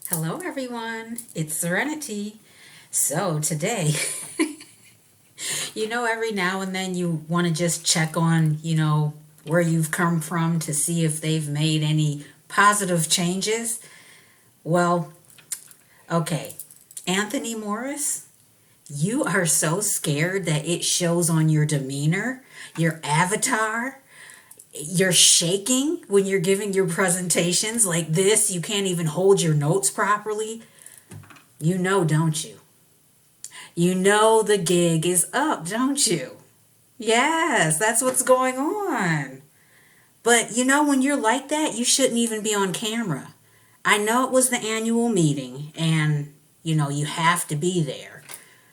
Hello, everyone. It's Serenity. So, today, every now and then you want to just check on, where you've come from to see if they've made any positive changes. Well, okay. Anthony Morris, you are so scared that it shows on your demeanor, your avatar. You're shaking when you're giving your presentations like this. You can't even hold your notes properly. You know, don't you? You know the gig is up, don't you? Yes, that's what's going on. But when you're like that, you shouldn't even be on camera. I know it was the annual meeting and, you have to be there.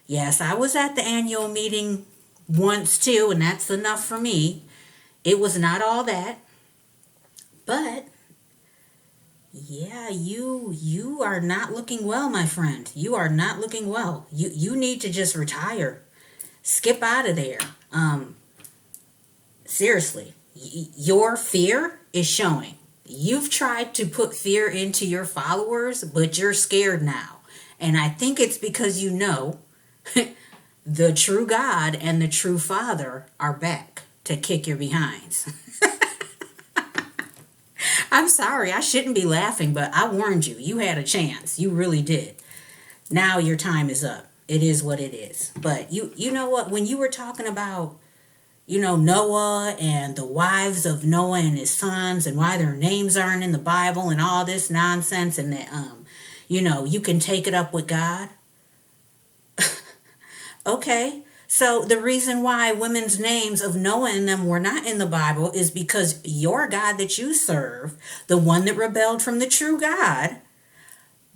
Yes, I was at the annual meeting once too, and that's enough for me. It was not all that, but yeah, you are not looking well, my friend. You are not looking well. You need to just retire. Skip out of there. Seriously, your fear is showing. You've tried to put fear into your followers, but you're scared now. And I think it's because the true God and the true Father are back to kick your behinds. I'm sorry, I shouldn't be laughing, but I warned you. You had a chance. You really did. Now your time is up. It is what it is. But you know what? When you were talking about, Noah and the wives of Noah and his sons and why their names aren't in the Bible and all this nonsense and that, you can take it up with God. Okay. So the reason why women's names of Noah and them were not in the Bible is because your God that you serve, the one that rebelled from the true God,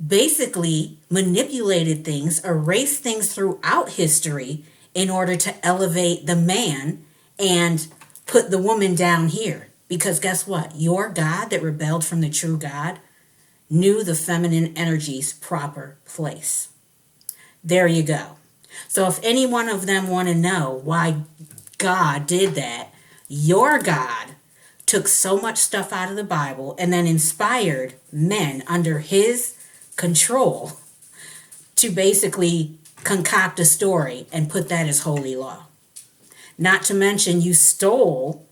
basically manipulated things, erased things throughout history in order to elevate the man and put the woman down here. Because guess what? Your God that rebelled from the true God knew the feminine energy's proper place. There you go. So if any one of them want to know why God did that, your God took so much stuff out of the Bible and then inspired men under his control to basically concoct a story and put that as holy law. Not to mention you stole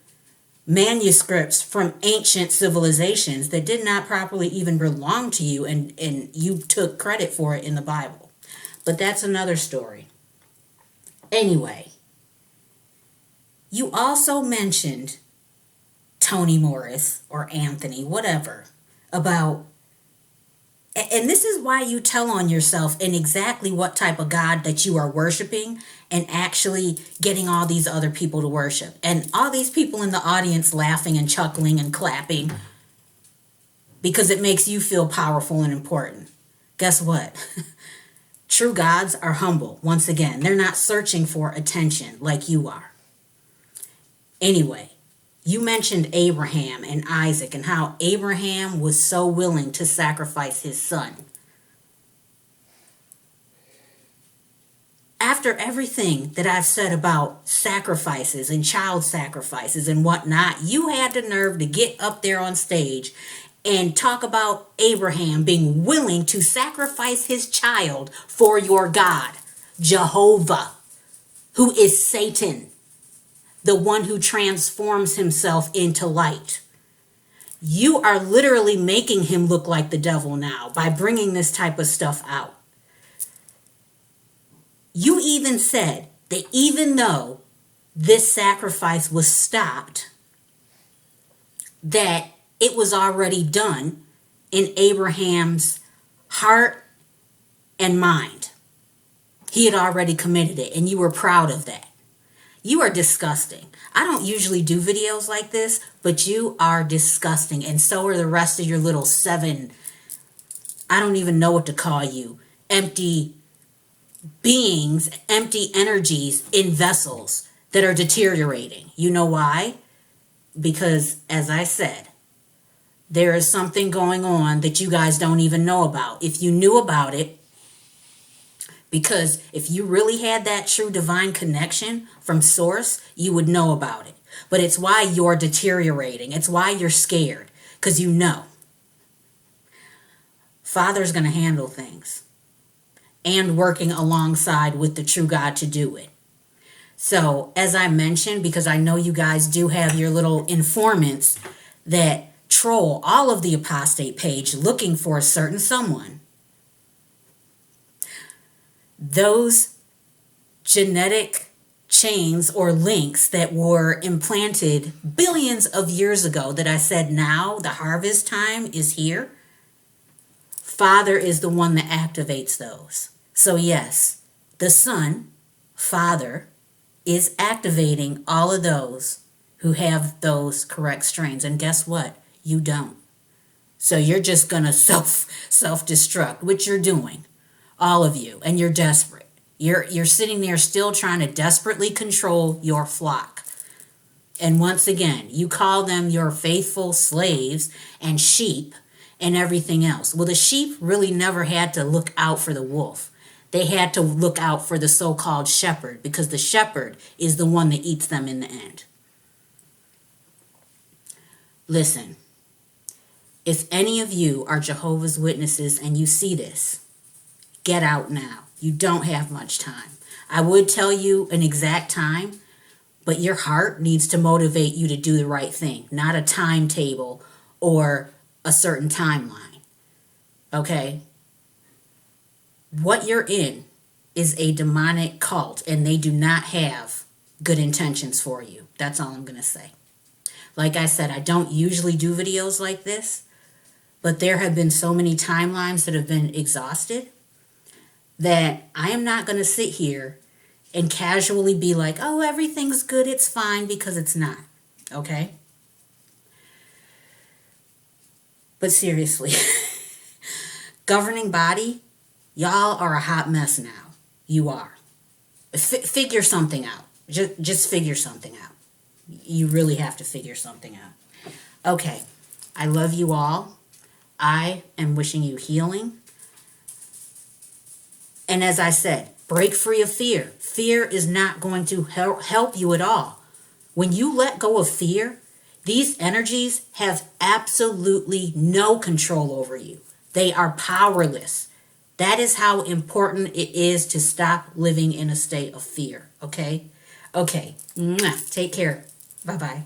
manuscripts from ancient civilizations that did not properly even belong to you, and you took credit for it in the Bible. But that's another story. Anyway, you also mentioned Tony Morris or Anthony, whatever, about, and this is why you tell on yourself and exactly what type of God that you are worshiping and actually getting all these other people to worship. And all these people in the audience laughing and chuckling and clapping because it makes you feel powerful and important. Guess what? True gods are humble. Once again, they're not searching for attention like you are. Anyway, you mentioned Abraham and Isaac and how Abraham was so willing to sacrifice his son. After everything that I've said about sacrifices and child sacrifices and whatnot, you had the nerve to get up there on stage and talk about Abraham being willing to sacrifice his child for your God, Jehovah, who is Satan, the one who transforms himself into light. You are literally making him look like the devil now by bringing this type of stuff out. You even said that even though this sacrifice was stopped, that it was already done in Abraham's heart and mind. He had already committed it, and you were proud of that. You are disgusting. I don't usually do videos like this, but you are disgusting, and so are the rest of your little 7, I don't even know what to call you, empty beings, empty energies in vessels that are deteriorating. You know why? Because, as I said, there is something going on that you guys don't even know about. If you knew about it, because if you really had that true divine connection from source, you would know about it. But it's why you're deteriorating. It's why you're scared, because you know. Father's going to handle things and working alongside with the true God to do it. So, as I mentioned, because I know you guys do have your little informants that troll all of the apostate page looking for a certain someone, those genetic chains or links that were implanted billions of years ago that I said now the harvest time is here, Father is the one that activates those. So yes, the Son, Father, is activating all of those who have those correct strains. And guess what? You don't. So you're just going to self-destruct, which you're doing, all of you, and you're desperate. You're sitting there still trying to desperately control your flock. And once again, you call them your faithful slaves and sheep and everything else. Well, the sheep really never had to look out for the wolf. They had to look out for the so-called shepherd, because the shepherd is the one that eats them in the end. Listen, if any of you are Jehovah's Witnesses and you see this, get out now. You don't have much time. I would tell you an exact time, but your heart needs to motivate you to do the right thing, not a timetable or a certain timeline. Okay? What you're in is a demonic cult, and they do not have good intentions for you. That's all I'm going to say. Like I said, I don't usually do videos like this, but there have been so many timelines that have been exhausted that I am not going to sit here and casually be like, oh, everything's good, it's fine, because it's not. Okay? But seriously, governing body, y'all are a hot mess now. You are. Figure something out. Just figure something out. You really have to figure something out. Okay. I love you all. I am wishing you healing. And as I said, break free of fear. Fear is not going to help you at all. When you let go of fear, these energies have absolutely no control over you. They are powerless. That is how important it is to stop living in a state of fear. Okay? Okay. Take care. Bye-bye.